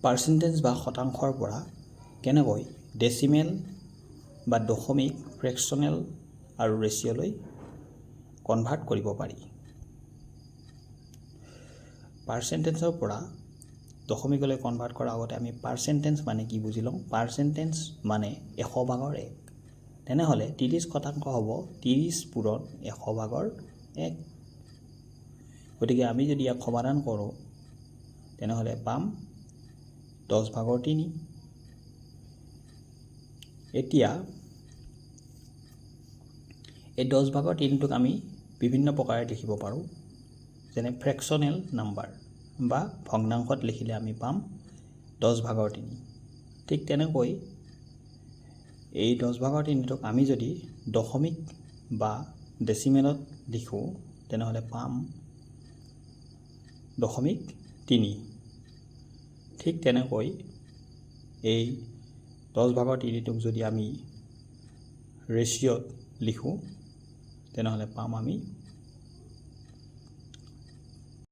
Percentage বা শতাংশৰ পৰা কেনেকৈ ডেচিমেল বা দশমিক, ফ্ৰেকশ্যনেল আৰু ৰেচিঅ'লৈ কনভাৰ্ট কৰিব পাৰি। পাৰ্চেণ্টেজৰ পৰা দশমিকলৈ কনভাৰ্ট কৰাৰ আগতে আমি পাৰ্চেণ্টেজ মানে কি বুজি লওঁ। পাৰ্চেণ্টেজ মানে 100/1। তেনেহ'লে 30% হ'ব 30 পূৰণ 100/1। গতিকে আমি যদি ইয়াক সমাধান কৰোঁ তেনেহ'লে পাম 10/3। এতিয়া এই 10/3টোক আমি বিভিন্ন প্ৰকাৰে লিখিব পাৰোঁ, যেনে ফ্ৰেকশ্যনেল নাম্বাৰ বা ভগ্নাংশত লিখিলে আমি পাম 10/3। ঠিক তেনেকৈ এই 10/3টোক আমি যদি দশমিক বা ডেচিমেলত লিখোঁ তেনেহ'লে পাম 0.3। ঠিক তেনেকৈ এই 10/3টোক যদি আমি ৰেচিঅ'ত লিখোঁ তেনেহ'লে পাম আমি